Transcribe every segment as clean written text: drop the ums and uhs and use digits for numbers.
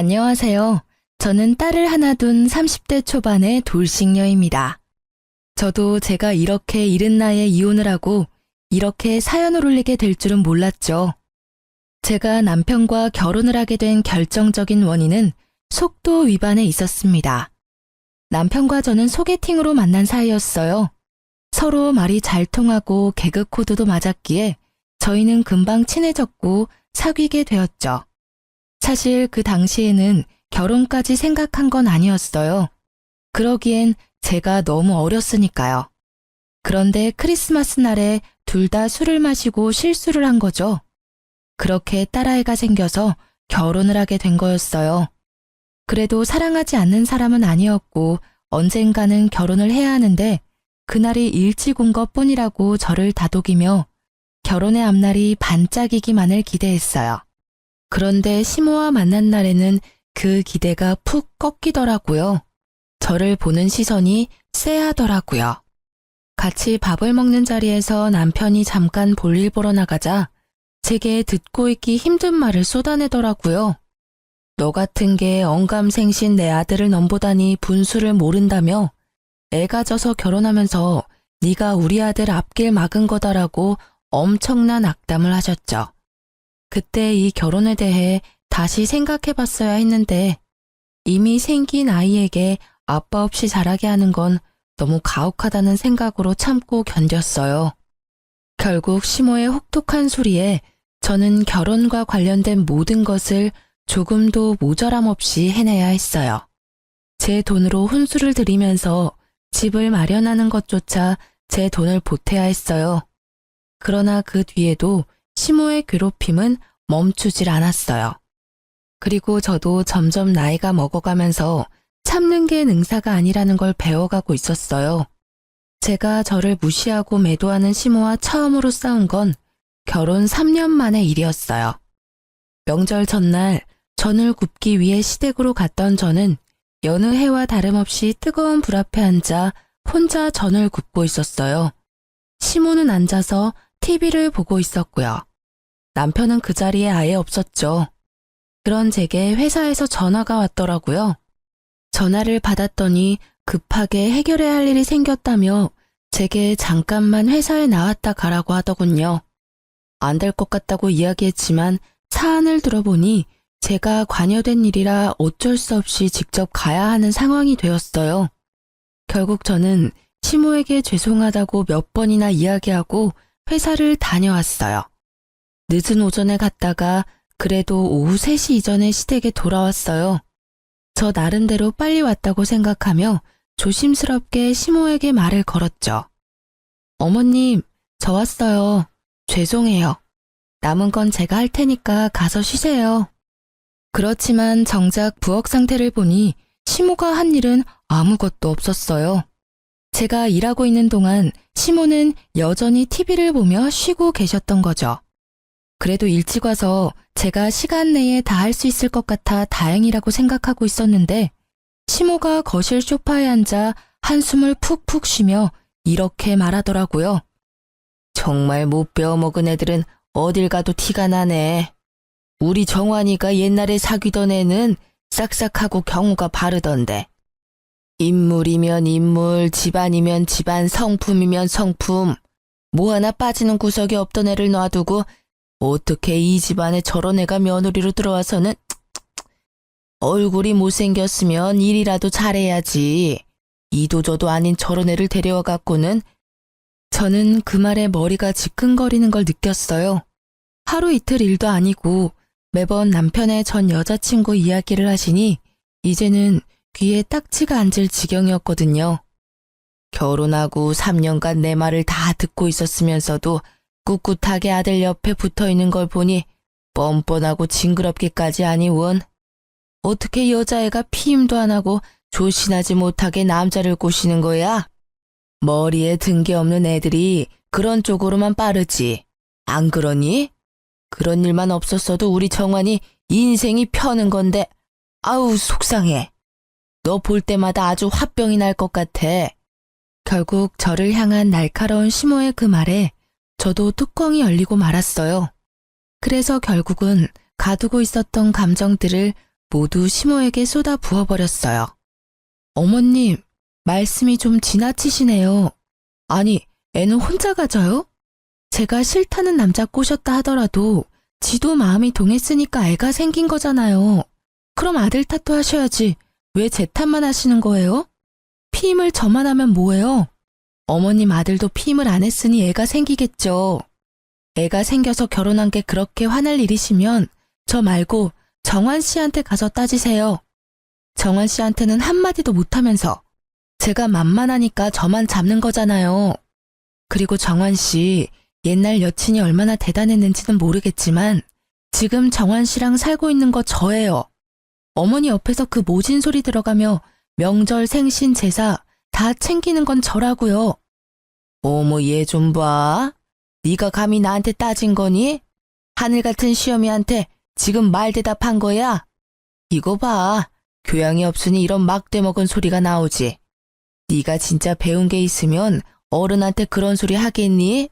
안녕하세요. 저는 딸을 하나 둔 30대 초반의 돌싱녀입니다. 저도 제가 이렇게 이른 나이에 이혼을 하고 이렇게 사연을 올리게 될 줄은 몰랐죠. 제가 남편과 결혼을 하게 된 결정적인 원인은 속도 위반에 있었습니다. 남편과 저는 소개팅으로 만난 사이였어요. 서로 말이 잘 통하고 개그 코드도 맞았기에 저희는 금방 친해졌고 사귀게 되었죠. 사실 그 당시에는 결혼까지 생각한 건 아니었어요. 그러기엔 제가 너무 어렸으니까요. 그런데 크리스마스 날에 둘 다 술을 마시고 실수를 한 거죠. 그렇게 딸아이가 생겨서 결혼을 하게 된 거였어요. 그래도 사랑하지 않는 사람은 아니었고 언젠가는 결혼을 해야 하는데 그날이 일찍 온 것뿐이라고 저를 다독이며 결혼의 앞날이 반짝이기만을 기대했어요. 그런데 시모와 만난 날에는 그 기대가 푹 꺾이더라고요. 저를 보는 시선이 쎄하더라고요. 같이 밥을 먹는 자리에서 남편이 잠깐 볼일 보러 나가자 제게 듣고 있기 힘든 말을 쏟아내더라고요. 너 같은 게 언감생신 내 아들을 넘보다니 분수를 모른다며 애가 져서 결혼하면서 네가 우리 아들 앞길 막은 거다라고 엄청난 악담을 하셨죠. 그때 이 결혼에 대해 다시 생각해봤어야 했는데 이미 생긴 아이에게 아빠 없이 자라게 하는 건 너무 가혹하다는 생각으로 참고 견뎠어요. 결국 시모의 혹독한 소리에 저는 결혼과 관련된 모든 것을 조금도 모자람 없이 해내야 했어요. 제 돈으로 혼수를 들이면서 집을 마련하는 것조차 제 돈을 보태야 했어요. 그러나 그 뒤에도 시모의 괴롭힘은 멈추질 않았어요. 그리고 저도 점점 나이가 먹어가면서 참는 게 능사가 아니라는 걸 배워가고 있었어요. 제가 저를 무시하고 매도하는 시모와 처음으로 싸운 건 결혼 3년 만의 일이었어요. 명절 전날 전을 굽기 위해 시댁으로 갔던 저는 여느 해와 다름없이 뜨거운 불 앞에 앉아 혼자 전을 굽고 있었어요. 시모는 앉아서 TV를 보고 있었고요. 남편은 그 자리에 아예 없었죠. 그런 제게 회사에서 전화가 왔더라고요. 전화를 받았더니 급하게 해결해야 할 일이 생겼다며 제게 잠깐만 회사에 나왔다 가라고 하더군요. 안 될 것 같다고 이야기했지만 사안을 들어보니 제가 관여된 일이라 어쩔 수 없이 직접 가야 하는 상황이 되었어요. 결국 저는 시모에게 죄송하다고 몇 번이나 이야기하고 회사를 다녀왔어요. 늦은 오전에 갔다가 그래도 오후 3시 이전에 시댁에 돌아왔어요. 저 나름대로 빨리 왔다고 생각하며 조심스럽게 시모에게 말을 걸었죠. 어머님, 저 왔어요. 죄송해요. 남은 건 제가 할 테니까 가서 쉬세요. 그렇지만 정작 부엌 상태를 보니 시모가 한 일은 아무것도 없었어요. 제가 일하고 있는 동안 시모는 여전히 TV를 보며 쉬고 계셨던 거죠. 그래도 일찍 와서 제가 시간 내에 다 할 수 있을 것 같아 다행이라고 생각하고 있었는데 시모가 거실 소파에 앉아 한숨을 푹푹 쉬며 이렇게 말하더라고요. 정말 못 배워먹은 애들은 어딜 가도 티가 나네. 우리 정환이가 옛날에 사귀던 애는 싹싹하고 경우가 바르던데. 인물이면 인물, 집안이면 집안, 성품이면 성품. 뭐 하나 빠지는 구석이 없던 애를 놔두고 어떻게 이 집안에 저런 애가 며느리로 들어와서는 얼굴이 못생겼으면 일이라도 잘해야지. 이도저도 아닌 저런 애를 데려와 갖고는. 저는 그 말에 머리가 지끈거리는 걸 느꼈어요. 하루 이틀 일도 아니고 매번 남편의 전 여자친구 이야기를 하시니 이제는 귀에 딱지가 앉을 지경이었거든요. 결혼하고 3년간 내 말을 다 듣고 있었으면서도 꿋꿋하게 아들 옆에 붙어있는 걸 보니 뻔뻔하고 징그럽기까지 하니 원. 어떻게 여자애가 피임도 안 하고 조신하지 못하게 남자를 꼬시는 거야? 머리에 든 게 없는 애들이 그런 쪽으로만 빠르지. 안 그러니? 그런 일만 없었어도 우리 정환이 인생이 펴는 건데 아우 속상해. 너 볼 때마다 아주 화병이 날 것 같아. 결국 저를 향한 날카로운 시모의 그 말에 저도 뚜껑이 열리고 말았어요. 그래서 결국은 가두고 있었던 감정들을 모두 시모에게 쏟아 부어버렸어요. 어머님, 말씀이 좀 지나치시네요. 아니, 애는 혼자 가져요? 제가 싫다는 남자 꼬셨다 하더라도 지도 마음이 동했으니까 애가 생긴 거잖아요. 그럼 아들 탓도 하셔야지. 왜 제 탓만 하시는 거예요? 피임을 저만 하면 뭐예요? 어머님 아들도 피임을 안 했으니 애가 생기겠죠. 애가 생겨서 결혼한 게 그렇게 화날 일이시면 저 말고 정환 씨한테 가서 따지세요. 정환 씨한테는 한마디도 못하면서 제가 만만하니까 저만 잡는 거잖아요. 그리고 정환 씨 옛날 여친이 얼마나 대단했는지는 모르겠지만 지금 정환 씨랑 살고 있는 거 저예요. 어머니 옆에서 그 모진 소리 들어가며 명절 생신 제사 다 챙기는 건 저라고요. 어머 얘 좀 봐. 네가 감히 나한테 따진 거니? 하늘 같은 시어미한테 지금 말 대답한 거야? 이거 봐. 교양이 없으니 이런 막대 먹은 소리가 나오지. 네가 진짜 배운 게 있으면 어른한테 그런 소리 하겠니?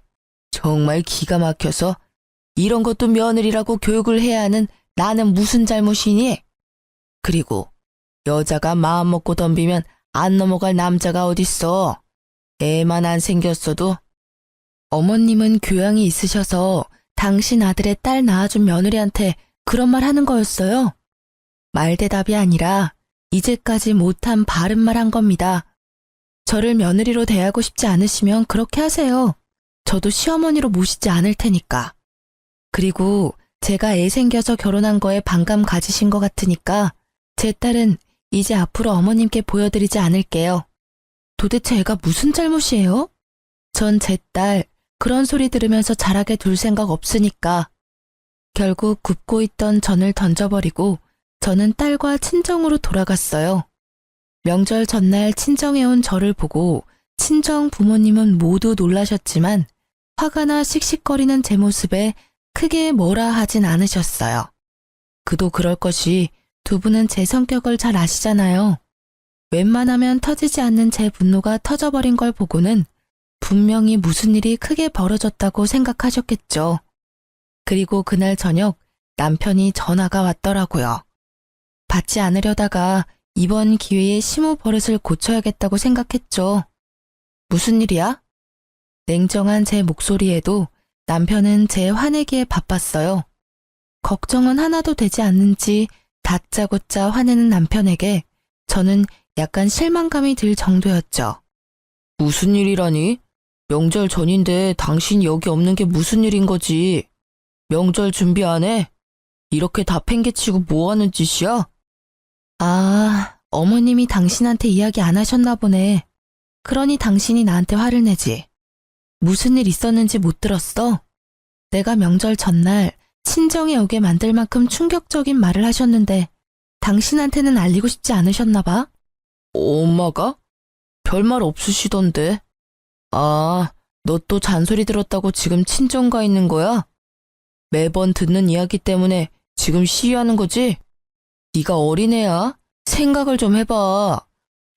정말 기가 막혀서 이런 것도 며느리라고 교육을 해야 하는 나는 무슨 잘못이니? 그리고 여자가 마음 먹고 덤비면 안 넘어갈 남자가 어딨어. 애만 안 생겼어도. 어머님은 교양이 있으셔서 당신 아들의 딸 낳아준 며느리한테 그런 말 하는 거였어요? 말대답이 아니라 이제까지 못한 바른 말 한 겁니다. 저를 며느리로 대하고 싶지 않으시면 그렇게 하세요. 저도 시어머니로 모시지 않을 테니까. 그리고 제가 애 생겨서 결혼한 거에 반감 가지신 것 같으니까 제 딸은 이제 앞으로 어머님께 보여드리지 않을게요. 도대체 애가 무슨 잘못이에요? 전 제 딸 그런 소리 들으면서 자라게 둘 생각 없으니까. 결국 굽고 있던 전을 던져버리고 저는 딸과 친정으로 돌아갔어요. 명절 전날 친정에 온 저를 보고 친정 부모님은 모두 놀라셨지만 화가 나 씩씩거리는 제 모습에 크게 뭐라 하진 않으셨어요. 그도 그럴 것이 두 분은 제 성격을 잘 아시잖아요. 웬만하면 터지지 않는 제 분노가 터져버린 걸 보고는 분명히 무슨 일이 크게 벌어졌다고 생각하셨겠죠. 그리고 그날 저녁 남편이 전화가 왔더라고요. 받지 않으려다가 이번 기회에 시모 버릇을 고쳐야겠다고 생각했죠. 무슨 일이야? 냉정한 제 목소리에도 남편은 제 화내기에 바빴어요. 걱정은 하나도 되지 않는지 다짜고짜 화내는 남편에게 저는 약간 실망감이 들 정도였죠. 무슨 일이라니? 명절 전인데 당신 여기 없는 게 무슨 일인 거지? 명절 준비 안 해? 이렇게 다 팽개치고 뭐 하는 짓이야? 아, 어머님이 당신한테 이야기 안 하셨나 보네. 그러니 당신이 나한테 화를 내지. 무슨 일 있었는지 못 들었어? 내가 명절 전날 친정에 오게 만들 만큼 충격적인 말을 하셨는데 당신한테는 알리고 싶지 않으셨나 봐? 엄마가? 별말 없으시던데. 아, 너 또 잔소리 들었다고 지금 친정 가 있는 거야? 매번 듣는 이야기 때문에 지금 시위하는 거지? 네가 어린애야? 생각을 좀 해봐.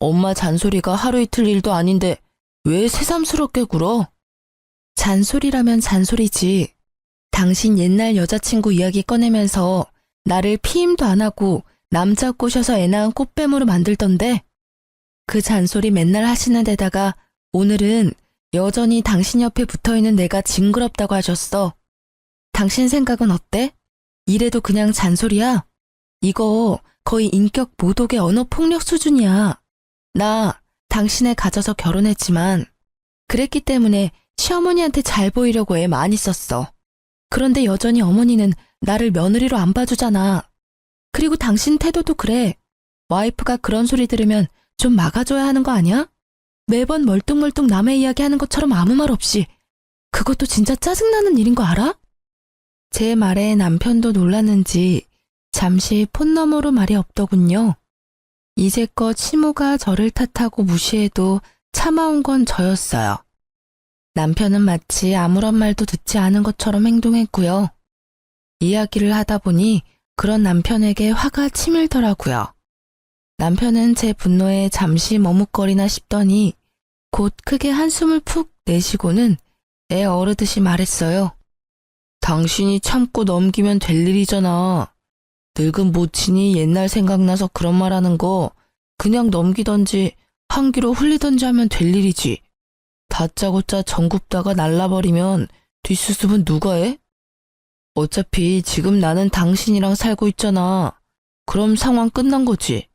엄마 잔소리가 하루 이틀 일도 아닌데 왜 새삼스럽게 굴어? 잔소리라면 잔소리지. 당신 옛날 여자친구 이야기 꺼내면서 나를 피임도 안 하고 남자 꼬셔서 애 낳은 꽃뱀으로 만들던데 그 잔소리 맨날 하시는 데다가 오늘은 여전히 당신 옆에 붙어있는 내가 징그럽다고 하셨어. 당신 생각은 어때? 이래도 그냥 잔소리야? 이거 거의 인격 모독의 언어 폭력 수준이야. 나 당신을 가져서 결혼했지만 그랬기 때문에 시어머니한테 잘 보이려고 애 많이 썼어. 그런데 여전히 어머니는 나를 며느리로 안 봐주잖아. 그리고 당신 태도도 그래. 와이프가 그런 소리 들으면 좀 막아줘야 하는 거 아니야? 매번 멀뚱멀뚱 남의 이야기 하는 것처럼 아무 말 없이. 그것도 진짜 짜증나는 일인 거 알아? 제 말에 남편도 놀랐는지 잠시 폰 너머로 말이 없더군요. 이제껏 시모가 저를 탓하고 무시해도 참아온 건 저였어요. 남편은 마치 아무런 말도 듣지 않은 것처럼 행동했고요. 이야기를 하다 보니 그런 남편에게 화가 치밀더라고요. 남편은 제 분노에 잠시 머뭇거리나 싶더니 곧 크게 한숨을 푹 내쉬고는 애 어르듯이 말했어요. 당신이 참고 넘기면 될 일이잖아. 늙은 모친이 옛날 생각나서 그런 말 하는 거 그냥 넘기던지 한 귀로 흘리던지 하면 될 일이지. 다짜고짜 정 굽다가 날라버리면 뒷수습은 누가 해? 어차피 지금 나는 당신이랑 살고 있잖아. 그럼 상황 끝난 거지.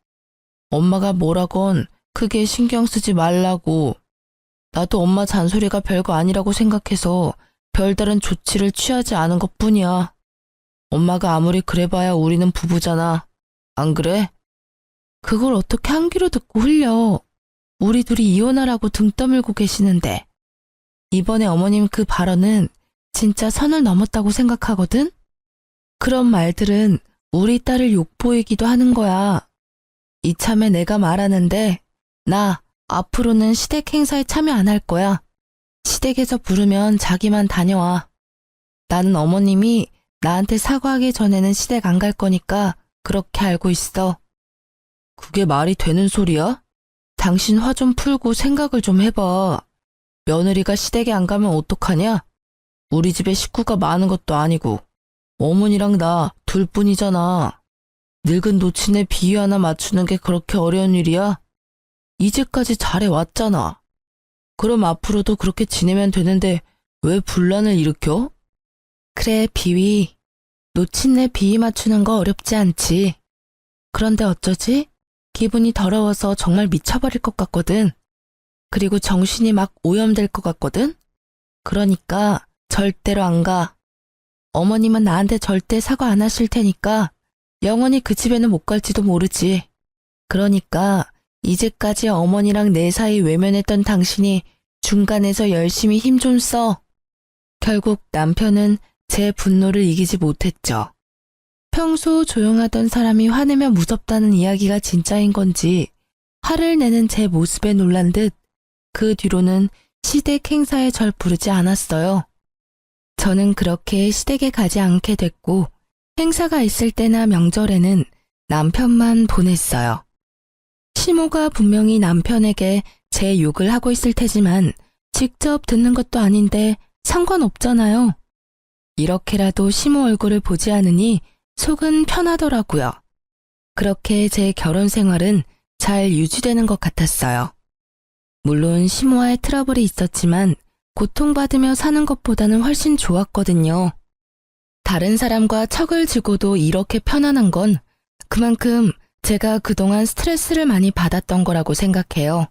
엄마가 뭐라건 크게 신경 쓰지 말라고. 나도 엄마 잔소리가 별거 아니라고 생각해서 별다른 조치를 취하지 않은 것뿐이야. 엄마가 아무리 그래봐야 우리는 부부잖아. 안 그래? 그걸 어떻게 한 귀로 듣고 흘려. 우리 둘이 이혼하라고 등 떠밀고 계시는데. 이번에 어머님 그 발언은 진짜 선을 넘었다고 생각하거든? 그런 말들은 우리 딸을 욕보이기도 하는 거야. 이참에 내가 말하는데 나 앞으로는 시댁 행사에 참여 안 할 거야. 시댁에서 부르면 자기만 다녀와. 나는 어머님이 나한테 사과하기 전에는 시댁 안 갈 거니까 그렇게 알고 있어. 그게 말이 되는 소리야? 당신 화 좀 풀고 생각을 좀 해봐. 며느리가 시댁에 안 가면 어떡하냐? 우리 집에 식구가 많은 것도 아니고 어머니랑 나 둘뿐이잖아. 늙은 노친의 비위 하나 맞추는 게 그렇게 어려운 일이야? 이제까지 잘해왔잖아. 그럼 앞으로도 그렇게 지내면 되는데 왜 분란을 일으켜? 그래, 비위. 노친네 비위 맞추는 거 어렵지 않지. 그런데 어쩌지? 기분이 더러워서 정말 미쳐버릴 것 같거든. 그리고 정신이 막 오염될 것 같거든. 그러니까 절대로 안 가. 어머님은 나한테 절대 사과 안 하실 테니까 영원히 그 집에는 못 갈지도 모르지. 그러니까 이제까지 어머니랑 내 사이 외면했던 당신이 중간에서 열심히 힘 좀 써. 결국 남편은 제 분노를 이기지 못했죠. 평소 조용하던 사람이 화내면 무섭다는 이야기가 진짜인 건지 화를 내는 제 모습에 놀란 듯 그 뒤로는 시댁 행사에 절 부르지 않았어요. 저는 그렇게 시댁에 가지 않게 됐고 행사가 있을 때나 명절에는 남편만 보냈어요. 시모가 분명히 남편에게 제 욕을 하고 있을 테지만 직접 듣는 것도 아닌데 상관없잖아요. 이렇게라도 시모 얼굴을 보지 않으니 속은 편하더라고요. 그렇게 제 결혼 생활은 잘 유지되는 것 같았어요. 물론 시모와의 트러블이 있었지만 고통받으며 사는 것보다는 훨씬 좋았거든요. 다른 사람과 척을 지고도 이렇게 편안한 건 그만큼 제가 그동안 스트레스를 많이 받았던 거라고 생각해요.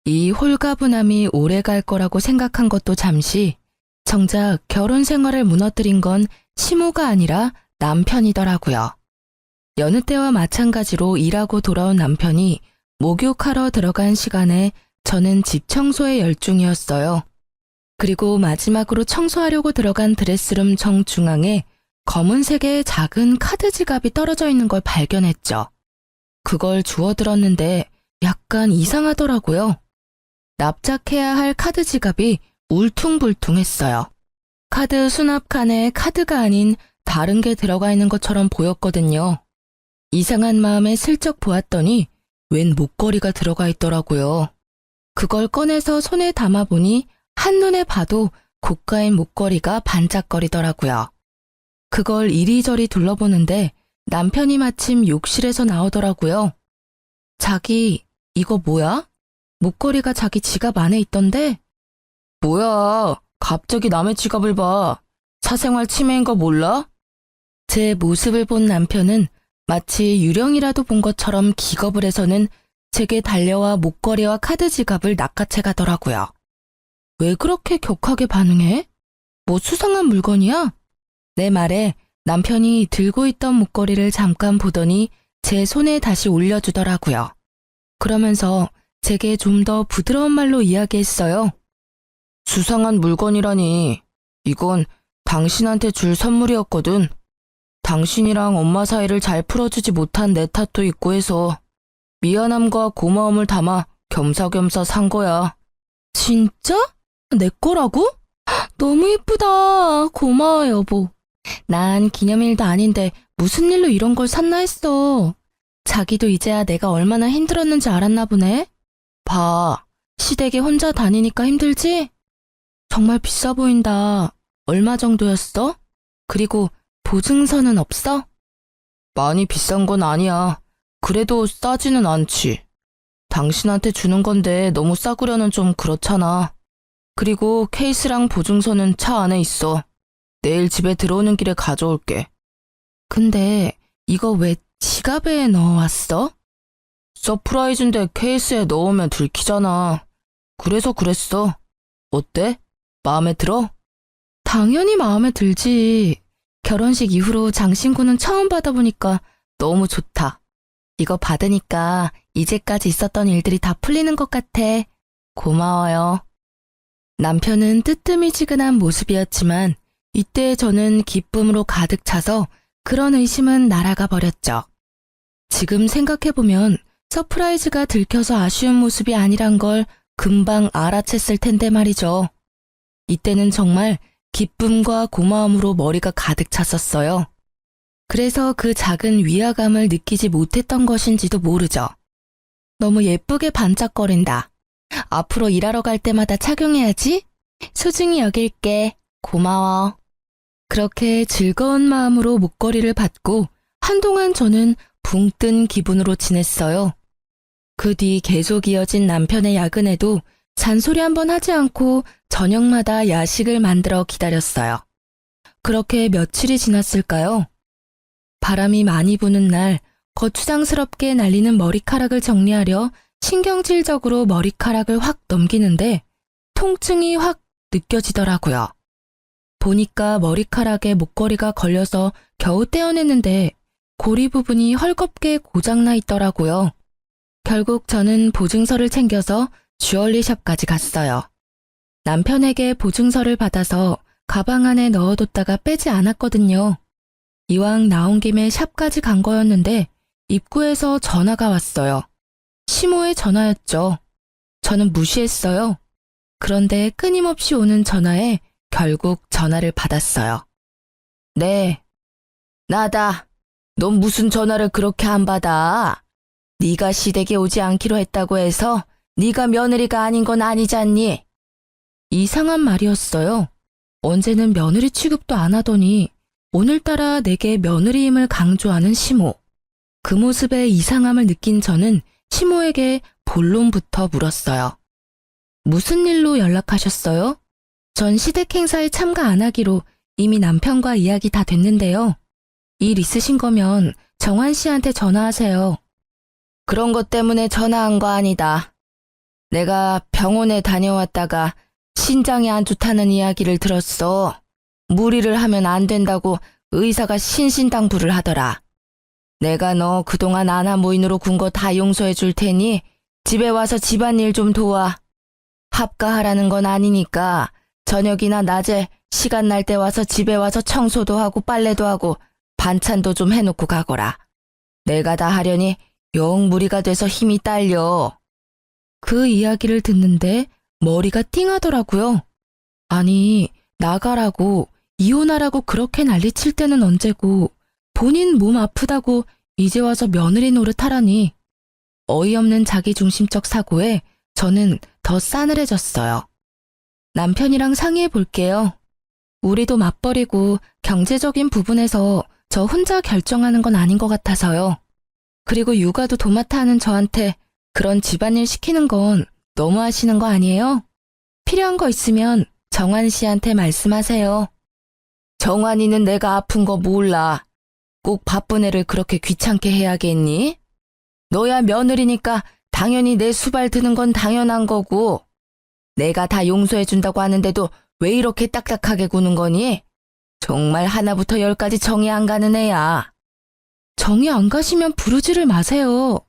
이 홀가분함이 오래 갈 거라고 생각한 것도 잠시 정작 결혼 생활을 무너뜨린 건 시모가 아니라 남편이더라고요. 여느 때와 마찬가지로 일하고 돌아온 남편이 목욕하러 들어간 시간에 저는 집 청소에 열중이었어요. 그리고 마지막으로 청소하려고 들어간 드레스룸 정중앙에 검은색의 작은 카드 지갑이 떨어져 있는 걸 발견했죠. 그걸 주워들었는데 약간 이상하더라고요. 납작해야 할 카드 지갑이 울퉁불퉁했어요. 카드 수납칸에 카드가 아닌 다른 게 들어가 있는 것처럼 보였거든요. 이상한 마음에 슬쩍 보았더니 웬 목걸이가 들어가 있더라고요. 그걸 꺼내서 손에 담아보니 한눈에 봐도 고가인 목걸이가 반짝거리더라고요. 그걸 이리저리 둘러보는데 남편이 마침 욕실에서 나오더라고요. 자기, 이거 뭐야? 목걸이가 자기 지갑 안에 있던데? 뭐야, 갑자기 남의 지갑을 봐. 사생활 침해인 거 몰라? 제 모습을 본 남편은 마치 유령이라도 본 것처럼 기겁을 해서는 제게 달려와 목걸이와 카드 지갑을 낚아채 가더라고요. 왜 그렇게 격하게 반응해? 뭐 수상한 물건이야? 내 말에 남편이 들고 있던 목걸이를 잠깐 보더니 제 손에 다시 올려주더라고요. 그러면서 제게 좀 더 부드러운 말로 이야기했어요. 수상한 물건이라니. 이건 당신한테 줄 선물이었거든. 당신이랑 엄마 사이를 잘 풀어주지 못한 내 탓도 있고 해서 미안함과 고마움을 담아 겸사겸사 산 거야. 진짜? 내 거라고? 너무 예쁘다. 고마워, 여보. 난 기념일도 아닌데 무슨 일로 이런 걸 샀나 했어. 자기도 이제야 내가 얼마나 힘들었는지 알았나 보네. 봐, 시댁에 혼자 다니니까 힘들지? 정말 비싸 보인다. 얼마 정도였어? 그리고 보증서는 없어? 많이 비싼 건 아니야. 그래도 싸지는 않지. 당신한테 주는 건데 너무 싸구려는 좀 그렇잖아. 그리고 케이스랑 보증서는 차 안에 있어. 내일 집에 들어오는 길에 가져올게. 근데 이거 왜 지갑에 넣어왔어? 서프라이즈인데 케이스에 넣으면 들키잖아. 그래서 그랬어. 어때? 마음에 들어? 당연히 마음에 들지. 결혼식 이후로 장신구는 처음 받아보니까 너무 좋다. 이거 받으니까 이제까지 있었던 일들이 다 풀리는 것 같아. 고마워요. 남편은 뜨뜨미지근한 모습이었지만 이때 저는 기쁨으로 가득 차서 그런 의심은 날아가 버렸죠. 지금 생각해보면 서프라이즈가 들켜서 아쉬운 모습이 아니란 걸 금방 알아챘을 텐데 말이죠. 이때는 정말 기쁨과 고마움으로 머리가 가득 찼었어요. 그래서 그 작은 위화감을 느끼지 못했던 것인지도 모르죠. 너무 예쁘게 반짝거린다. 앞으로 일하러 갈 때마다 착용해야지. 소중히 여길게. 고마워. 그렇게 즐거운 마음으로 목걸이를 받고 한동안 저는 붕 뜬 기분으로 지냈어요. 그 뒤 계속 이어진 남편의 야근에도 잔소리 한번 하지 않고 저녁마다 야식을 만들어 기다렸어요. 그렇게 며칠이 지났을까요? 바람이 많이 부는 날 거추장스럽게 날리는 머리카락을 정리하려 신경질적으로 머리카락을 확 넘기는데 통증이 확 느껴지더라고요. 보니까 머리카락에 목걸이가 걸려서 겨우 떼어냈는데 고리 부분이 헐겁게 고장나 있더라고요. 결국 저는 보증서를 챙겨서 주얼리샵까지 갔어요. 남편에게 보증서를 받아서 가방 안에 넣어뒀다가 빼지 않았거든요. 이왕 나온 김에 샵까지 간 거였는데 입구에서 전화가 왔어요. 시모의 전화였죠. 저는 무시했어요. 그런데 끊임없이 오는 전화에 결국 전화를 받았어요. 네, 나다. 넌 무슨 전화를 그렇게 안 받아? 네가 시댁에 오지 않기로 했다고 해서 네가 며느리가 아닌 건 아니잖니? 이상한 말이었어요. 언제는 며느리 취급도 안 하더니 오늘따라 내게 며느리임을 강조하는 시모. 그 모습에 이상함을 느낀 저는 시모에게 본론부터 물었어요. 무슨 일로 연락하셨어요? 전 시댁 행사에 참가 안 하기로 이미 남편과 이야기 다 됐는데요. 일 있으신 거면 정환 씨한테 전화하세요. 그런 것 때문에 전화한 거 아니다. 내가 병원에 다녀왔다가 신장이 안 좋다는 이야기를 들었어. 무리를 하면 안 된다고 의사가 신신당부를 하더라. 내가 너 그동안 아나무인으로 군 거 다 용서해 줄 테니 집에 와서 집안일 좀 도와. 합가하라는 건 아니니까 저녁이나 낮에 시간 날 때 와서 집에 와서 청소도 하고 빨래도 하고 반찬도 좀 해놓고 가거라. 내가 다 하려니 영 무리가 돼서 힘이 딸려. 그 이야기를 듣는데 머리가 띵하더라고요. 아니, 나가라고, 이혼하라고 그렇게 난리칠 때는 언제고 본인 몸 아프다고 이제 와서 며느리 노릇하라니. 어이없는 자기중심적 사고에 저는 더 싸늘해졌어요. 남편이랑 상의해 볼게요. 우리도 맞벌이고 경제적인 부분에서 저 혼자 결정하는 건 아닌 것 같아서요. 그리고 육아도 도맡아 하는 저한테 그런 집안일 시키는 건 너무 하시는 거 아니에요? 필요한 거 있으면 정환 씨한테 말씀하세요. 정환이는 내가 아픈 거 몰라. 꼭 바쁜 애를 그렇게 귀찮게 해야겠니? 너야 며느리니까 당연히 내 수발 드는 건 당연한 거고. 내가 다 용서해준다고 하는데도 왜 이렇게 딱딱하게 구는 거니? 정말 하나부터 열까지 정이 안 가는 애야. 정이 안 가시면 부르지를 마세요.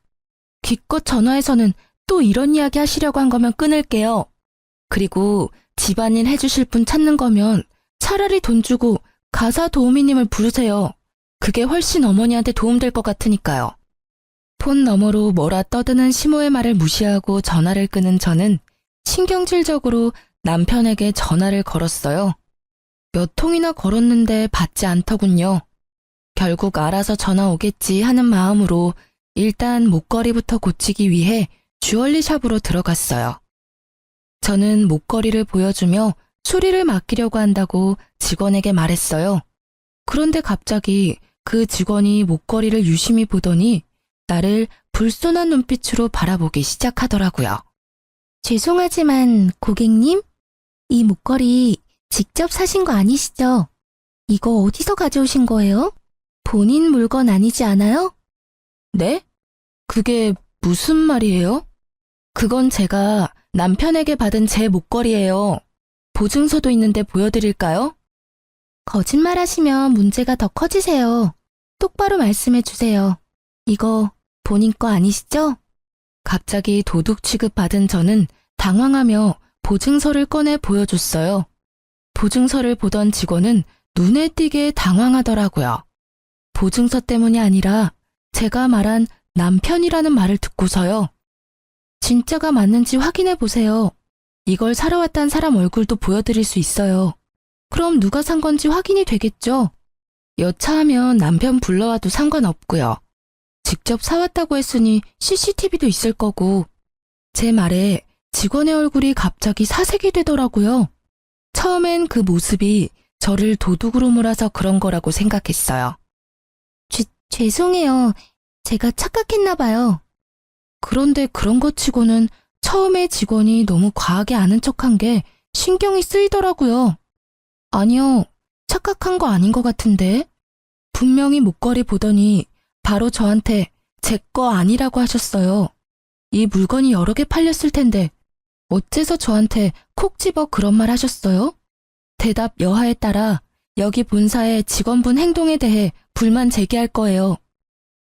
기껏 전화해서는 또 이런 이야기 하시려고 한 거면 끊을게요. 그리고 집안일 해주실 분 찾는 거면 차라리 돈 주고 가사 도우미님을 부르세요. 그게 훨씬 어머니한테 도움될 것 같으니까요. 폰 너머로 뭐라 떠드는 시모의 말을 무시하고 전화를 끄는 저는 신경질적으로 남편에게 전화를 걸었어요. 몇 통이나 걸었는데 받지 않더군요. 결국 알아서 전화 오겠지 하는 마음으로 일단 목걸이부터 고치기 위해 주얼리 샵으로 들어갔어요. 저는 목걸이를 보여주며 수리를 맡기려고 한다고 직원에게 말했어요. 그런데 갑자기 그 직원이 목걸이를 유심히 보더니 나를 불손한 눈빛으로 바라보기 시작하더라고요. 죄송하지만 고객님, 이 목걸이 직접 사신 거 아니시죠? 이거 어디서 가져오신 거예요? 본인 물건 아니지 않아요? 네? 그게 무슨 말이에요? 그건 제가 남편에게 받은 제 목걸이예요. 보증서도 있는데 보여드릴까요? 거짓말하시면 문제가 더 커지세요. 똑바로 말씀해 주세요. 이거 본인 거 아니시죠? 갑자기 도둑 취급받은 저는 당황하며 보증서를 꺼내 보여줬어요. 보증서를 보던 직원은 눈에 띄게 당황하더라고요. 보증서 때문이 아니라 제가 말한 남편이라는 말을 듣고서요. 진짜가 맞는지 확인해 보세요. 이걸 사러 왔단 사람 얼굴도 보여드릴 수 있어요. 그럼 누가 산 건지 확인이 되겠죠? 여차하면 남편 불러와도 상관없고요. 직접 사왔다고 했으니 CCTV도 있을 거고. 제 말에 직원의 얼굴이 갑자기 사색이 되더라고요. 처음엔 그 모습이 저를 도둑으로 몰아서 그런 거라고 생각했어요. 죄송해요. 제가 착각했나 봐요. 그런데 그런 것 치고는 처음에 직원이 너무 과하게 아는 척한 게 신경이 쓰이더라고요. 아니요, 착각한 거 아닌 것 같은데. 분명히 목걸이 보더니 바로 저한테 제 거 아니라고 하셨어요. 이 물건이 여러 개 팔렸을 텐데 어째서 저한테 콕 집어 그런 말 하셨어요? 대답 여하에 따라 여기 본사의 직원분 행동에 대해 불만 제기할 거예요.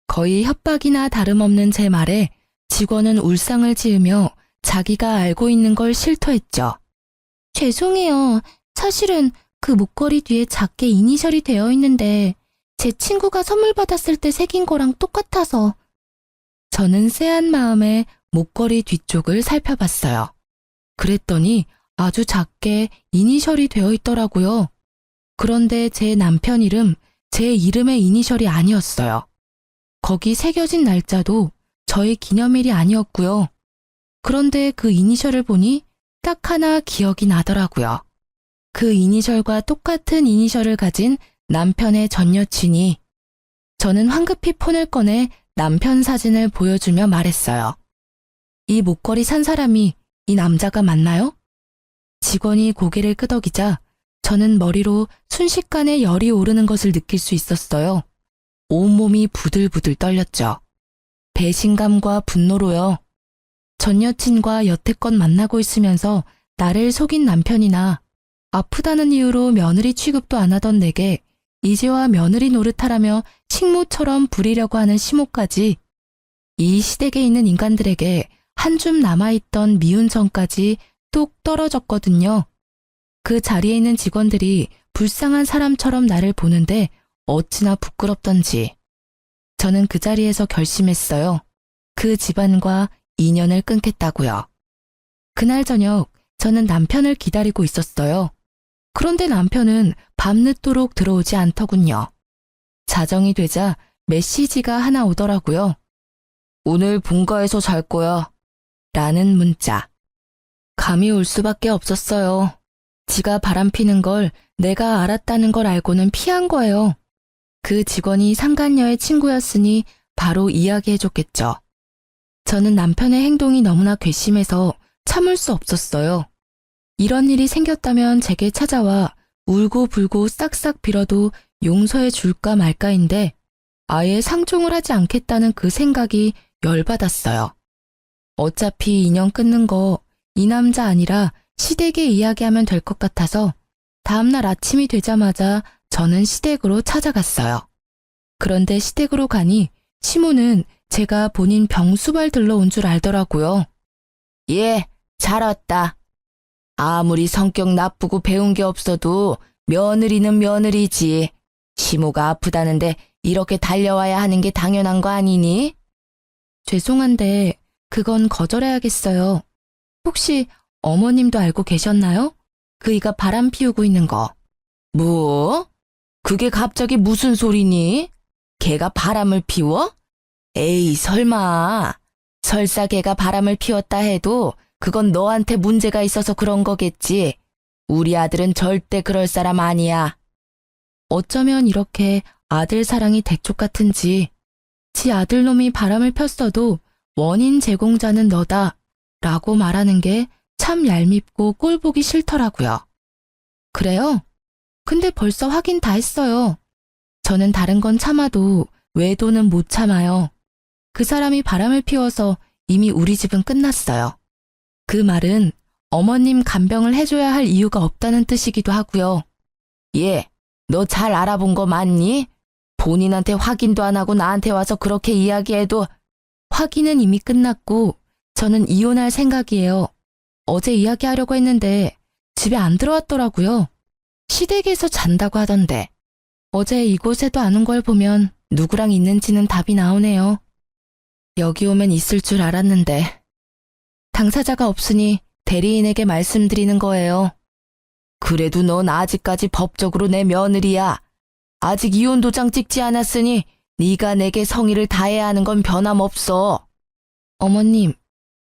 거의 협박이나 다름없는 제 말에 직원은 울상을 지으며 자기가 알고 있는 걸 실토했죠. 죄송해요. 사실은 그 목걸이 뒤에 작게 이니셜이 되어 있는데 제 친구가 선물 받았을 때 새긴 거랑 똑같아서. 저는 쎄한 마음에 목걸이 뒤쪽을 살펴봤어요. 그랬더니 아주 작게 이니셜이 되어 있더라고요. 그런데 제 남편 이름, 제 이름의 이니셜이 아니었어요. 거기 새겨진 날짜도 저의 기념일이 아니었고요. 그런데 그 이니셜을 보니 딱 하나 기억이 나더라고요. 그 이니셜과 똑같은 이니셜을 가진 남편의 전 여친이. 저는 황급히 폰을 꺼내 남편 사진을 보여주며 말했어요. 이 목걸이 산 사람이 이 남자가 맞나요? 직원이 고개를 끄덕이자 저는 머리로 순식간에 열이 오르는 것을 느낄 수 있었어요. 온몸이 부들부들 떨렸죠. 배신감과 분노로요. 전 여친과 여태껏 만나고 있으면서 나를 속인 남편이나 아프다는 이유로 며느리 취급도 안 하던 내게 이제와 며느리 노릇하라며 식모처럼 부리려고 하는 시모까지. 이 시댁에 있는 인간들에게 한 줌 남아있던 미운 정까지 뚝 떨어졌거든요. 그 자리에 있는 직원들이 불쌍한 사람처럼 나를 보는데 어찌나 부끄럽던지. 저는 그 자리에서 결심했어요. 그 집안과 인연을 끊겠다고요. 그날 저녁 저는 남편을 기다리고 있었어요. 그런데 남편은 밤늦도록 들어오지 않더군요. 자정이 되자 메시지가 하나 오더라고요. 오늘 본가에서 잘 거야. 라는 문자. 감이 올 수밖에 없었어요. 지가 바람피는 걸 내가 알았다는 걸 알고는 피한 거예요. 그 직원이 상간녀의 친구였으니 바로 이야기해줬겠죠. 저는 남편의 행동이 너무나 괘씸해서 참을 수 없었어요. 이런 일이 생겼다면 제게 찾아와 울고불고 싹싹 빌어도 용서해 줄까 말까인데 아예 상종을 하지 않겠다는 그 생각이 열받았어요. 어차피 인연 끊는 거 이 남자 아니라 시댁에 이야기하면 될 것 같아서 다음날 아침이 되자마자 저는 시댁으로 찾아갔어요. 그런데 시댁으로 가니 시모는 제가 본인 병수발 들러온 줄 알더라고요. 예, 잘 왔다. 아무리 성격 나쁘고 배운 게 없어도 며느리는 며느리지. 시모가 아프다는데 이렇게 달려와야 하는 게 당연한 거 아니니? 죄송한데 그건 거절해야겠어요. 혹시 어머님도 알고 계셨나요? 그이가 바람 피우고 있는 거. 뭐? 그게 갑자기 무슨 소리니? 걔가 바람을 피워? 에이, 설마. 설사 걔가 바람을 피웠다 해도 그건 너한테 문제가 있어서 그런 거겠지. 우리 아들은 절대 그럴 사람 아니야. 어쩌면 이렇게 아들 사랑이 대쪽 같은지 지 아들놈이 바람을 폈어도 원인 제공자는 너다 라고 말하는 게 참 얄밉고 꼴보기 싫더라고요. 그래요? 근데 벌써 확인 다 했어요. 저는 다른 건 참아도 외도는 못 참아요. 그 사람이 바람을 피워서 이미 우리 집은 끝났어요. 그 말은 어머님 간병을 해줘야 할 이유가 없다는 뜻이기도 하고요. 예, 너 잘 알아본 거 맞니? 본인한테 확인도 안 하고 나한테 와서 그렇게 이야기해도. 확인은 이미 끝났고 저는 이혼할 생각이에요. 어제 이야기하려고 했는데 집에 안 들어왔더라고요. 시댁에서 잔다고 하던데. 어제 이곳에도 안 온 걸 보면 누구랑 있는지는 답이 나오네요. 여기 오면 있을 줄 알았는데. 당사자가 없으니 대리인에게 말씀드리는 거예요. 그래도 넌 아직까지 법적으로 내 며느리야. 아직 이혼 도장 찍지 않았으니 네가 내게 성의를 다해야 하는 건 변함없어. 어머님,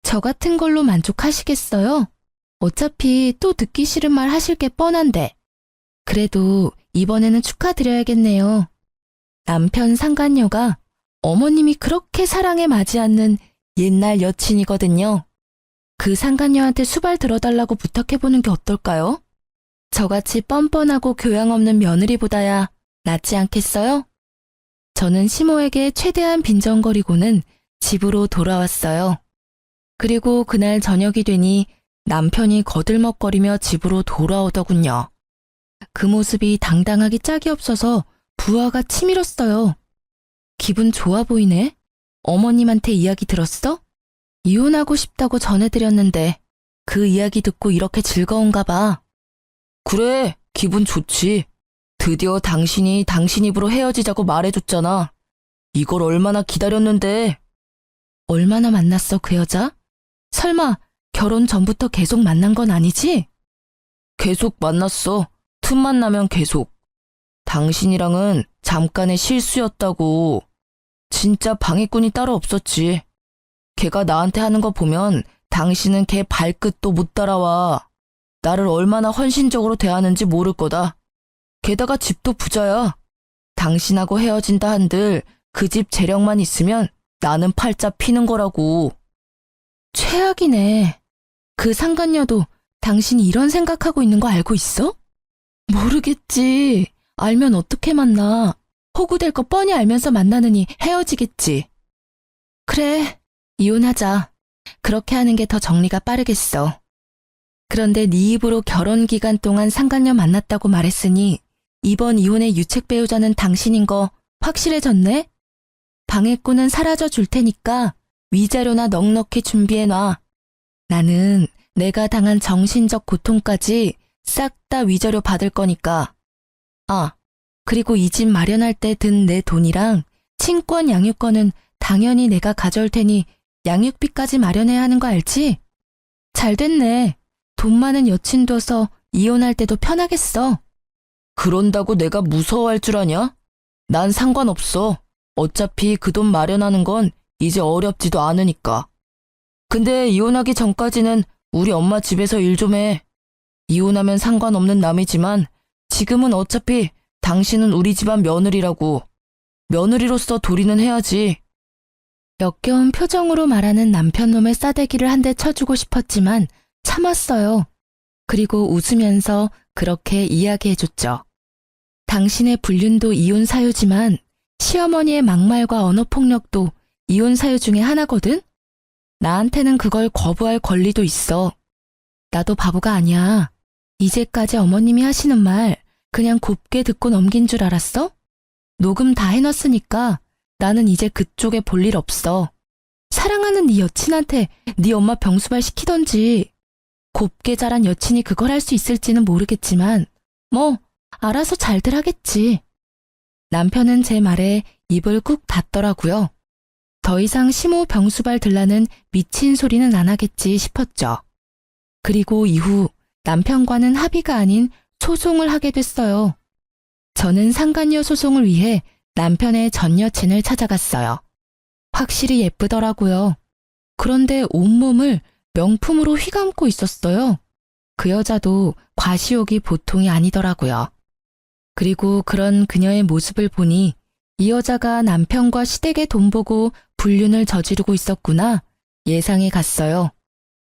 저 같은 걸로 만족하시겠어요? 어차피 또 듣기 싫은 말 하실 게 뻔한데. 그래도 이번에는 축하드려야겠네요. 남편 상간녀가 어머님이 그렇게 사랑에 맞지 않는 옛날 여친이거든요. 그 상간녀한테 수발 들어달라고 부탁해보는 게 어떨까요? 저같이 뻔뻔하고 교양 없는 며느리보다야 낫지 않겠어요? 저는 시모에게 최대한 빈정거리고는 집으로 돌아왔어요. 그리고 그날 저녁이 되니 남편이 거들먹거리며 집으로 돌아오더군요. 그 모습이 당당하기 짝이 없어서 부하가 치밀었어요. 기분 좋아 보이네? 어머님한테 이야기 들었어? 이혼하고 싶다고 전해드렸는데 그 이야기 듣고 이렇게 즐거운가 봐. 그래, 기분 좋지. 드디어 당신이 당신 입으로 헤어지자고 말해줬잖아. 이걸 얼마나 기다렸는데. 얼마나 만났어, 그 여자? 설마 결혼 전부터 계속 만난 건 아니지? 계속 만났어. 틈만 나면 계속. 당신이랑은 잠깐의 실수였다고. 진짜 방해꾼이 따로 없었지. 걔가 나한테 하는 거 보면 당신은 걔 발끝도 못 따라와. 나를 얼마나 헌신적으로 대하는지 모를 거다. 게다가 집도 부자야. 당신하고 헤어진다 한들 그 집 재력만 있으면 나는 팔자 피는 거라고. 최악이네. 그 상간녀도 당신이 이런 생각하고 있는 거 알고 있어? 모르겠지. 알면 어떻게 만나. 호구될 거 뻔히 알면서 만나느니 헤어지겠지. 그래, 이혼하자. 그렇게 하는 게 더 정리가 빠르겠어. 그런데 네 입으로 결혼 기간 동안 상간녀 만났다고 말했으니 이번 이혼의 유책 배우자는 당신인 거 확실해졌네? 방해꾼은 사라져 줄 테니까 위자료나 넉넉히 준비해놔. 나는 내가 당한 정신적 고통까지 싹 다 위자료 받을 거니까. 아, 그리고 이 집 마련할 때 든 내 돈이랑 친권 양육권은 당연히 내가 가져올 테니 양육비까지 마련해야 하는 거 알지? 잘 됐네. 돈 많은 여친 둬서 이혼할 때도 편하겠어. 그런다고 내가 무서워할 줄 아냐? 난 상관없어. 어차피 그 돈 마련하는 건 이제 어렵지도 않으니까. 근데 이혼하기 전까지는 우리 엄마 집에서 일 좀 해. 이혼하면 상관없는 남이지만 지금은 어차피 당신은 우리 집안 며느리라고. 며느리로서 도리는 해야지. 역겨운 표정으로 말하는 남편놈의 싸대기를 한 대 쳐주고 싶었지만 참았어요. 그리고 웃으면서 그렇게 이야기해줬죠. 당신의 불륜도 이혼 사유지만 시어머니의 막말과 언어폭력도 이혼 사유 중에 하나거든? 나한테는 그걸 거부할 권리도 있어. 나도 바보가 아니야. 이제까지 어머님이 하시는 말 그냥 곱게 듣고 넘긴 줄 알았어? 녹음 다 해놨으니까 나는 이제 그쪽에 볼 일 없어. 사랑하는 네 여친한테 네 엄마 병수발 시키던지. 곱게 자란 여친이 그걸 할 수 있을지는 모르겠지만 뭐 알아서 잘들 하겠지. 남편은 제 말에 입을 꾹 닫더라고요. 더 이상 시모 병수발 들라는 미친 소리는 안 하겠지 싶었죠. 그리고 이후 남편과는 합의가 아닌 소송을 하게 됐어요. 저는 상간녀 소송을 위해 남편의 전 여친을 찾아갔어요. 확실히 예쁘더라고요. 그런데 온몸을 명품으로 휘감고 있었어요. 그 여자도 과시욕이 보통이 아니더라고요. 그리고 그런 그녀의 모습을 보니 이 여자가 남편과 시댁의 돈 보고 불륜을 저지르고 있었구나 예상이 갔어요.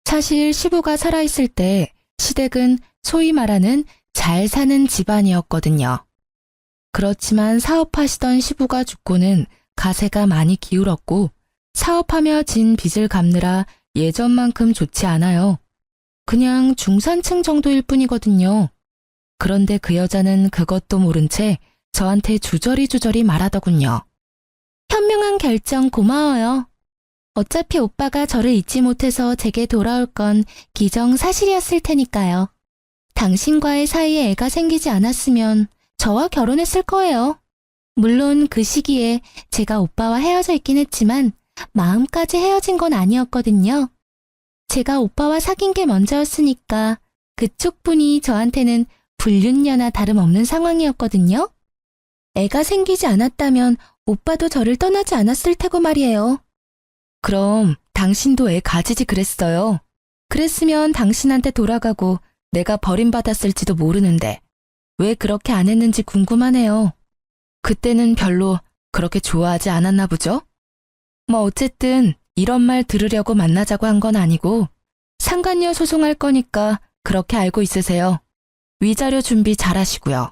사실 시부가 살아있을 때 시댁은 소위 말하는 잘 사는 집안이었거든요. 그렇지만 사업하시던 시부가 죽고는 가세가 많이 기울었고 사업하며 진 빚을 갚느라 예전만큼 좋지 않아요. 그냥 중산층 정도일 뿐이거든요. 그런데 그 여자는 그것도 모른 채 저한테 주저리 말하더군요. 현명한 결정 고마워요. 어차피 오빠가 저를 잊지 못해서 제게 돌아올 건 기정사실이었을 테니까요. 당신과의 사이에 애가 생기지 않았으면 저와 결혼했을 거예요. 물론 그 시기에 제가 오빠와 헤어져 있긴 했지만 마음까지 헤어진 건 아니었거든요. 제가 오빠와 사귄 게 먼저였으니까 그쪽 분이 저한테는 불륜녀나 다름없는 상황이었거든요. 애가 생기지 않았다면 오빠도 저를 떠나지 않았을 테고 말이에요. 그럼 당신도 애 가지지 그랬어요. 그랬으면 당신한테 돌아가고 내가 버림받았을지도 모르는데 왜 그렇게 안 했는지 궁금하네요. 그때는 별로 그렇게 좋아하지 않았나 보죠? 뭐 어쨌든 이런 말 들으려고 만나자고 한 건 아니고 상간녀 소송할 거니까 그렇게 알고 있으세요. 위자료 준비 잘 하시고요.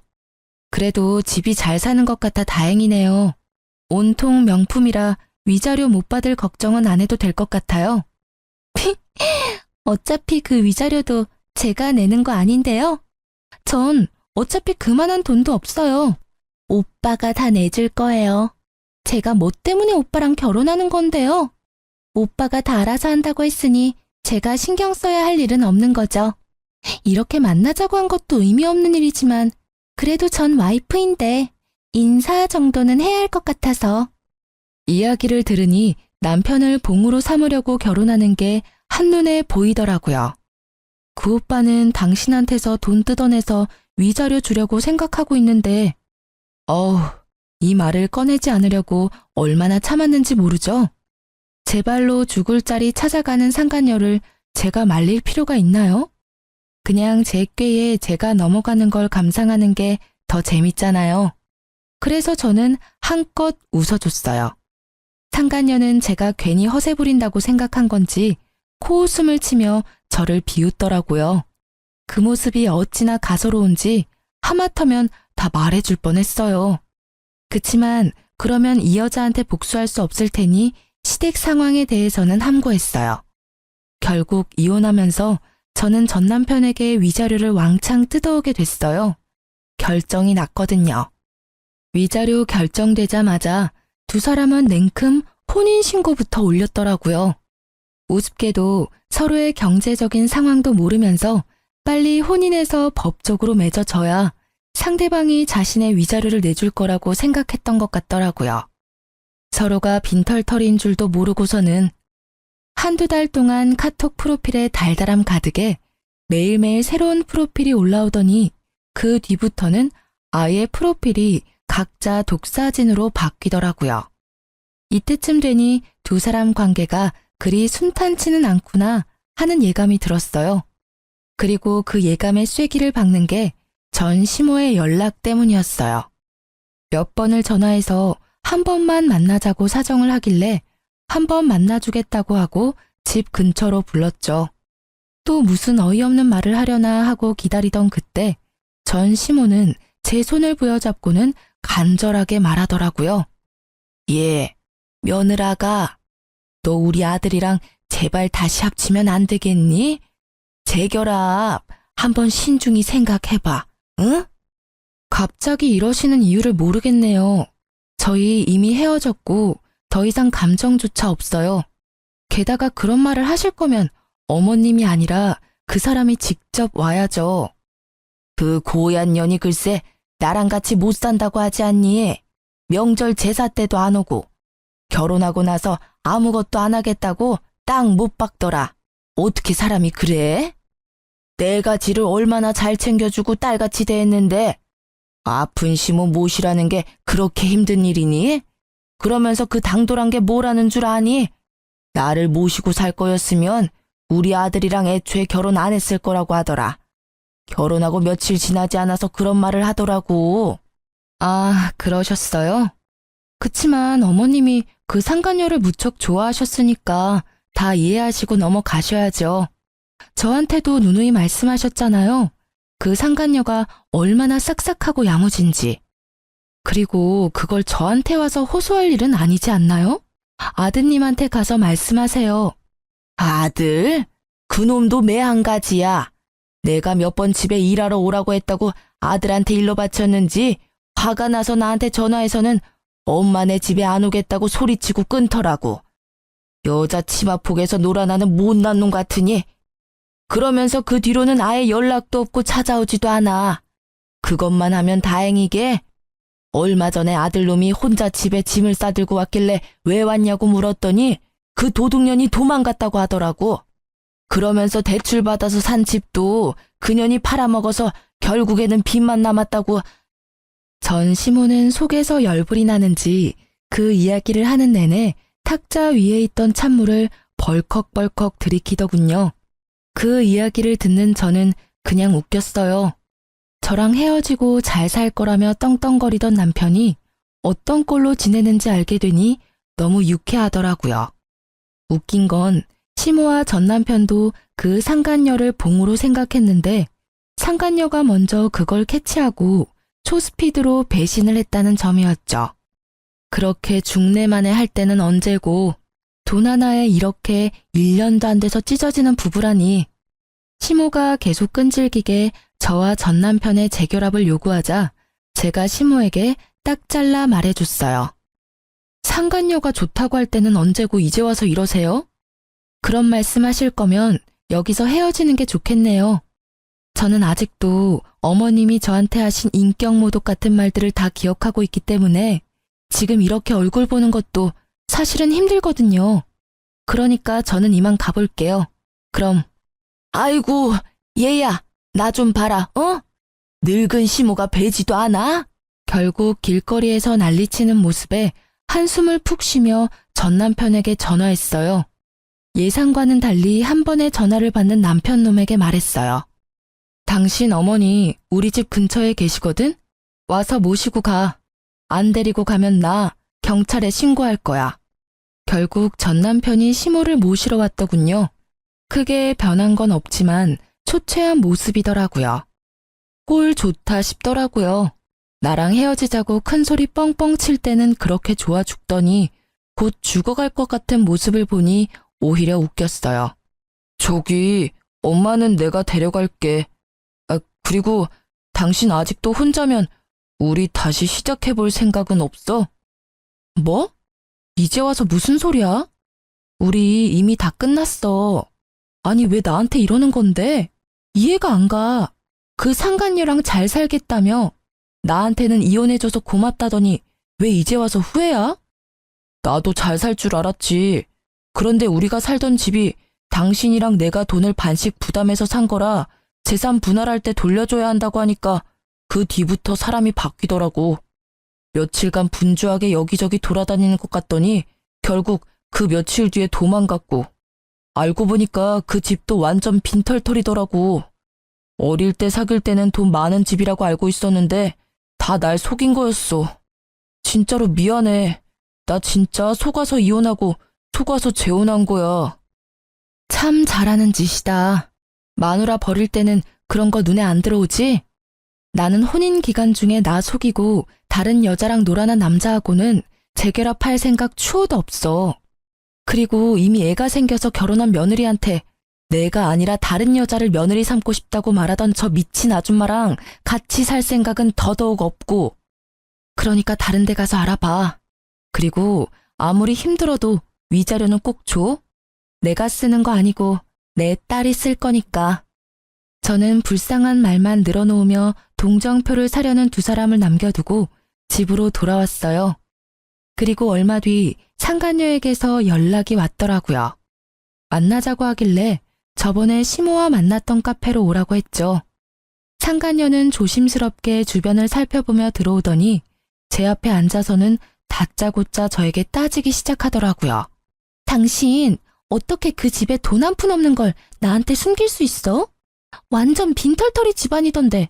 그래도 집이 잘 사는 것 같아 다행이네요. 온통 명품이라 위자료 못 받을 걱정은 안 해도 될 것 같아요. 어차피 그 위자료도 제가 내는 거 아닌데요. 전 어차피 그만한 돈도 없어요. 오빠가 다 내줄 거예요. 제가 뭐 때문에 오빠랑 결혼하는 건데요. 오빠가 다 알아서 한다고 했으니 제가 신경 써야 할 일은 없는 거죠. 이렇게 만나자고 한 것도 의미 없는 일이지만 그래도 전 와이프인데 인사 정도는 해야 할 것 같아서. 이야기를 들으니 남편을 봉으로 삼으려고 결혼하는 게 한눈에 보이더라고요. 그 오빠는 당신한테서 돈 뜯어내서 위자료 주려고 생각하고 있는데 이 말을 꺼내지 않으려고 얼마나 참았는지 모르죠? 제 발로 죽을 자리 찾아가는 상간녀를 제가 말릴 필요가 있나요? 그냥 제 꾀에 제가 넘어가는 걸 감상하는 게 더 재밌잖아요. 그래서 저는 한껏 웃어줬어요. 상간녀는 제가 괜히 허세 부린다고 생각한 건지 코웃음을 치며 저를 비웃더라고요. 그 모습이 어찌나 가소로운지 하마터면 다 말해줄 뻔했어요. 그치만 그러면 이 여자한테 복수할 수 없을 테니 시댁 상황에 대해서는 함구했어요. 결국 이혼하면서 저는 전 남편에게 위자료를 왕창 뜯어오게 됐어요. 결정이 났거든요. 위자료 결정되자마자 두 사람은 냉큼 혼인신고부터 올렸더라고요. 우습게도 서로의 경제적인 상황도 모르면서 빨리 혼인해서 법적으로 맺어져야 상대방이 자신의 위자료를 내줄 거라고 생각했던 것 같더라고요. 서로가 빈털터리인 줄도 모르고서는 한두 달 동안 카톡 프로필에 달달함 가득에 매일매일 새로운 프로필이 올라오더니 그 뒤부터는 아예 프로필이 각자 독사진으로 바뀌더라고요. 이때쯤 되니 두 사람 관계가 그리 순탄치는 않구나 하는 예감이 들었어요. 그리고 그 예감의 쐐기를 박는 게 전 시모의 연락 때문이었어요. 몇 번을 전화해서 한 번만 만나자고 사정을 하길래 한 번 만나주겠다고 하고 집 근처로 불렀죠. 또 무슨 어이없는 말을 하려나 하고 기다리던 그때 전 시모는 제 손을 부여잡고는 간절하게 말하더라고요. 예, 며느라가 너 우리 아들이랑 제발 다시 합치면 안 되겠니? 재결합 한번 신중히 생각해봐, 응? 갑자기 이러시는 이유를 모르겠네요. 저희 이미 헤어졌고 더 이상 감정조차 없어요. 게다가 그런 말을 하실 거면 어머님이 아니라 그 사람이 직접 와야죠. 그 고얀 년이 글쎄 나랑 같이 못 산다고 하지 않니? 명절 제사 때도 안 오고 결혼하고 나서 아무것도 안 하겠다고 땅 못 박더라. 어떻게 사람이 그래? 내가 지를 얼마나 잘 챙겨주고 딸같이 대했는데 아픈 시모 모시라는 게 그렇게 힘든 일이니? 그러면서 그 당돌한 게 뭐라는 줄 아니? 나를 모시고 살 거였으면 우리 아들이랑 애초에 결혼 안 했을 거라고 하더라. 결혼하고 며칠 지나지 않아서 그런 말을 하더라고. 아, 그러셨어요? 그치만 어머님이 그 상간녀를 무척 좋아하셨으니까 다 이해하시고 넘어가셔야죠. 저한테도 누누이 말씀하셨잖아요. 그 상간녀가 얼마나 싹싹하고 야무진지. 그리고 그걸 저한테 와서 호소할 일은 아니지 않나요? 아드님한테 가서 말씀하세요. 아들? 그놈도 매 한 가지야. 내가 몇 번 집에 일하러 오라고 했다고 아들한테 일러 바쳤는지 화가 나서 나한테 전화해서는 엄마네 집에 안 오겠다고 소리치고 끊더라고. 여자 치마폭에서 놀아나는 못난 놈 같으니. 그러면서 그 뒤로는 아예 연락도 없고 찾아오지도 않아. 그것만 하면 다행이게. 얼마 전에 아들놈이 혼자 집에 짐을 싸들고 왔길래 왜 왔냐고 물었더니 그 도둑년이 도망갔다고 하더라고. 그러면서 대출받아서 산 집도 그년이 팔아먹어서 결국에는 빚만 남았다고. 전 시모는 속에서 열불이 나는지 그 이야기를 하는 내내 탁자 위에 있던 찬물을 벌컥벌컥 들이키더군요. 그 이야기를 듣는 저는 그냥 웃겼어요. 저랑 헤어지고 잘 살 거라며 떵떵거리던 남편이 어떤 꼴로 지내는지 알게 되니 너무 유쾌하더라고요. 웃긴 건 시모와 전 남편도 그 상간녀를 봉으로 생각했는데 상간녀가 먼저 그걸 캐치하고 초스피드로 배신을 했다는 점이었죠. 그렇게 중내만에 할 때는 언제고 돈 하나에 이렇게 1년도 안 돼서 찢어지는 부부라니. 시모가 계속 끈질기게 저와 전 남편의 재결합을 요구하자 제가 시모에게 딱 잘라 말해줬어요. 상간녀가 좋다고 할 때는 언제고 이제 와서 이러세요? 그런 말씀하실 거면 여기서 헤어지는 게 좋겠네요. 저는 아직도 어머님이 저한테 하신 인격모독 같은 말들을 다 기억하고 있기 때문에 지금 이렇게 얼굴 보는 것도 사실은 힘들거든요. 그러니까 저는 이만 가볼게요. 그럼. 아이고, 얘야, 나 좀 봐라, 어? 늙은 시모가 배지도 않아? 결국 길거리에서 난리치는 모습에 한숨을 푹 쉬며 전 남편에게 전화했어요. 예상과는 달리 한 번에 전화를 받는 남편 놈에게 말했어요. 당신 어머니 우리 집 근처에 계시거든? 와서 모시고 가. 안 데리고 가면 나 경찰에 신고할 거야. 결국 전 남편이 시모를 모시러 왔더군요. 크게 변한 건 없지만 초췌한 모습이더라고요. 꼴 좋다 싶더라고요. 나랑 헤어지자고 큰 소리 뻥뻥 칠 때는 그렇게 좋아 죽더니 곧 죽어갈 것 같은 모습을 보니 오히려 웃겼어요. 저기, 엄마는 내가 데려갈게. 그리고 당신 아직도 혼자면 우리 다시 시작해볼 생각은 없어? 뭐? 이제 와서 무슨 소리야? 우리 이미 다 끝났어. 아니 왜 나한테 이러는 건데? 이해가 안 가. 그 상간녀랑 잘 살겠다며 나한테는 이혼해줘서 고맙다더니 왜 이제 와서 후회야? 나도 잘 살 줄 알았지. 그런데 우리가 살던 집이 당신이랑 내가 돈을 반씩 부담해서 산 거라 재산 분할할 때 돌려줘야 한다고 하니까 그 뒤부터 사람이 바뀌더라고. 며칠간 분주하게 여기저기 돌아다니는 것 같더니 결국 그 며칠 뒤에 도망갔고, 알고 보니까 그 집도 완전 빈털털이더라고. 어릴 때 사귈 때는 돈 많은 집이라고 알고 있었는데 다 날 속인 거였어. 진짜로 미안해. 나 진짜 속아서 이혼하고 속아서 재혼한 거야. 참 잘하는 짓이다. 마누라 버릴 때는 그런 거 눈에 안 들어오지? 나는 혼인 기간 중에 나 속이고 다른 여자랑 놀아난 남자하고는 재결합할 생각 추호도 없어. 그리고 이미 애가 생겨서 결혼한 며느리한테 내가 아니라 다른 여자를 며느리 삼고 싶다고 말하던 저 미친 아줌마랑 같이 살 생각은 더더욱 없고. 그러니까 다른 데 가서 알아봐. 그리고 아무리 힘들어도 위자료는 꼭 줘. 내가 쓰는 거 아니고 내 딸이 쓸 거니까. 저는 불쌍한 말만 늘어놓으며 동정표를 사려는 두 사람을 남겨두고 집으로 돌아왔어요. 그리고 얼마 뒤 상간녀에게서 연락이 왔더라고요. 만나자고 하길래 저번에 시모와 만났던 카페로 오라고 했죠. 상간녀는 조심스럽게 주변을 살펴보며 들어오더니 제 앞에 앉아서는 다짜고짜 저에게 따지기 시작하더라고요. 당신 어떻게 그 집에 돈 한 푼 없는 걸 나한테 숨길 수 있어? 완전 빈털터리 집안이던데.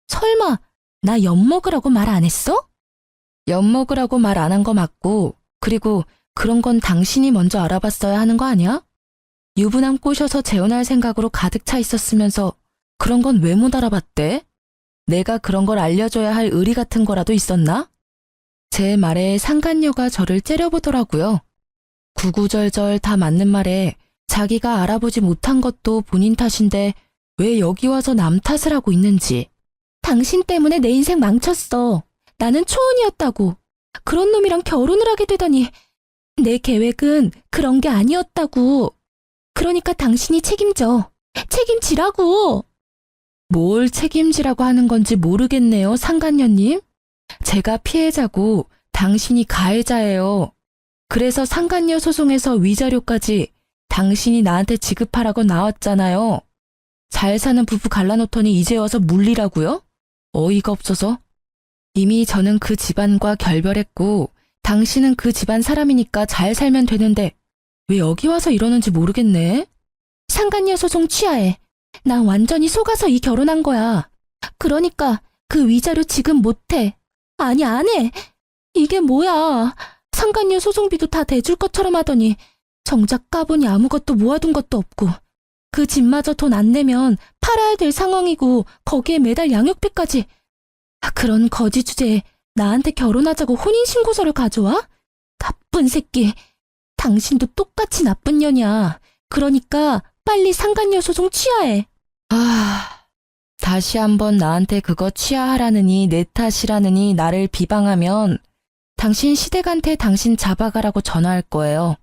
설마 나 엿먹으라고 말 안 했어? 엿먹으라고 말 안 한 거 맞고, 그리고 그런 건 당신이 먼저 알아봤어야 하는 거 아니야? 유부남 꼬셔서 재혼할 생각으로 가득 차 있었으면서 그런 건 왜 못 알아봤대? 내가 그런 걸 알려줘야 할 의리 같은 거라도 있었나? 제 말에 상간녀가 저를 째려보더라고요. 구구절절 다 맞는 말에 자기가 알아보지 못한 것도 본인 탓인데 왜 여기 와서 남 탓을 하고 있는지. 당신 때문에 내 인생 망쳤어. 나는 초혼이었다고. 그런 놈이랑 결혼을 하게 되다니. 내 계획은 그런 게 아니었다고. 그러니까 당신이 책임져. 책임지라고. 뭘 책임지라고 하는 건지 모르겠네요, 상간녀님. 제가 피해자고 당신이 가해자예요. 그래서 상간녀 소송에서 위자료까지 당신이 나한테 지급하라고 나왔잖아요. 잘 사는 부부 갈라놓더니 이제 와서 물리라고요? 어이가 없어서. 이미 저는 그 집안과 결별했고 당신은 그 집안 사람이니까 잘 살면 되는데 왜 여기 와서 이러는지 모르겠네. 상간녀 소송 취하해. 나 완전히 속아서 이 결혼한 거야. 그러니까 그 위자료 지급 못해. 아니 안 해. 이게 뭐야. 상간녀 소송비도 다 대줄 것처럼 하더니 정작 까보니 아무것도 모아둔 것도 없고 그 집마저 돈 안 내면 팔아야 될 상황이고 거기에 매달 양육비까지. 그런 거지 주제에 나한테 결혼하자고 혼인신고서를 가져와? 나쁜 새끼. 당신도 똑같이 나쁜 년이야. 그러니까 빨리 상간녀 소송 취하해. 다시 한번 나한테 그거 취하하라느니 내 탓이라느니 나를 비방하면 당신 시댁한테 당신 잡아가라고 전화할 거예요.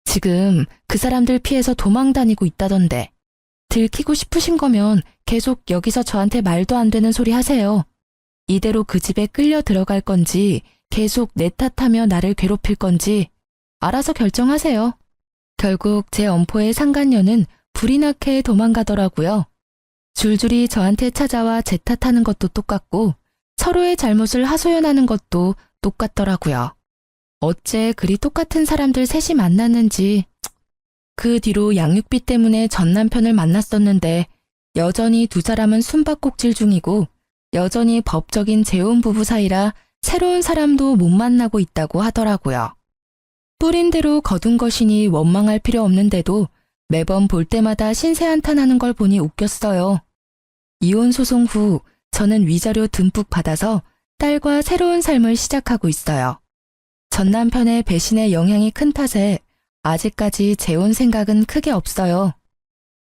지금 그 사람들 피해서 도망 다니고 있다던데. 들키고 싶으신 거면 계속 여기서 저한테 말도 안 되는 소리 하세요. 이대로 그 집에 끌려 들어갈 건지 계속 내 탓하며 나를 괴롭힐 건지 알아서 결정하세요. 결국 제 엄포의 상간녀는 불이 나게 도망가더라고요. 줄줄이 저한테 찾아와 제 탓하는 것도 똑같고 서로의 잘못을 하소연하는 것도 똑같더라고요. 어째 그리 똑같은 사람들 셋이 만났는지. 그 뒤로 양육비 때문에 전 남편을 만났었는데 여전히 두 사람은 숨바꼭질 중이고 여전히 법적인 재혼 부부 사이라 새로운 사람도 못 만나고 있다고 하더라고요. 뿌린 대로 거둔 것이니 원망할 필요 없는데도 매번 볼 때마다 신세한탄하는 걸 보니 웃겼어요. 이혼 소송 후 저는 위자료 듬뿍 받아서 딸과 새로운 삶을 시작하고 있어요. 전 남편의 배신의 영향이 큰 탓에 아직까지 재혼 생각은 크게 없어요.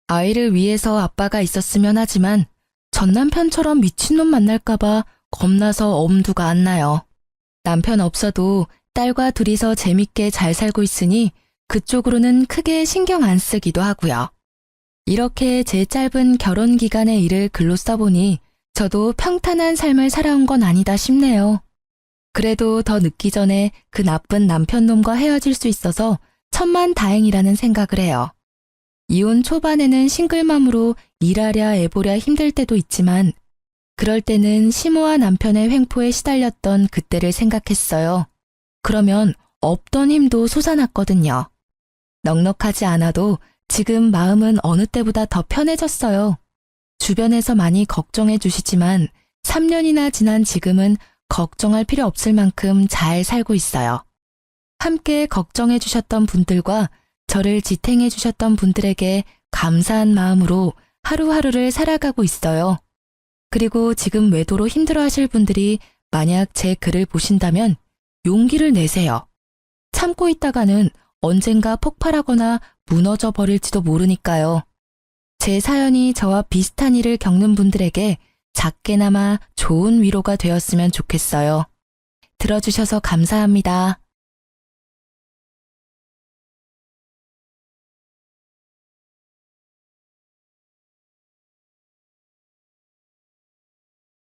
아이를 위해서 아빠가 있었으면 하지만 전 남편처럼 미친놈 만날까봐 겁나서 엄두가 안 나요. 남편 없어도 딸과 둘이서 재밌게 잘 살고 있으니 그쪽으로는 크게 신경 안 쓰기도 하고요. 이렇게 제 짧은 결혼 기간의 일을 글로 써보니 저도 평탄한 삶을 살아온 건 아니다 싶네요. 그래도 더 늦기 전에 그 나쁜 남편놈과 헤어질 수 있어서 천만다행이라는 생각을 해요. 이혼 초반에는 싱글맘으로 일하랴 애보랴 힘들 때도 있지만 그럴 때는 시모와 남편의 횡포에 시달렸던 그때를 생각했어요. 그러면 없던 힘도 솟아났거든요. 넉넉하지 않아도 지금 마음은 어느 때보다 더 편해졌어요. 주변에서 많이 걱정해 주시지만 3년이나 지난 지금은 걱정할 필요 없을 만큼 잘 살고 있어요. 함께 걱정해 주셨던 분들과 저를 지탱해 주셨던 분들에게 감사한 마음으로 하루하루를 살아가고 있어요. 그리고 지금 외도로 힘들어 하실 분들이 만약 제 글을 보신다면 용기를 내세요. 참고 있다가는 언젠가 폭발하거나 무너져 버릴지도 모르니까요. 제 사연이 저와 비슷한 일을 겪는 분들에게 작게나마 좋은 위로가 되었으면 좋겠어요. 들어주셔서 감사합니다.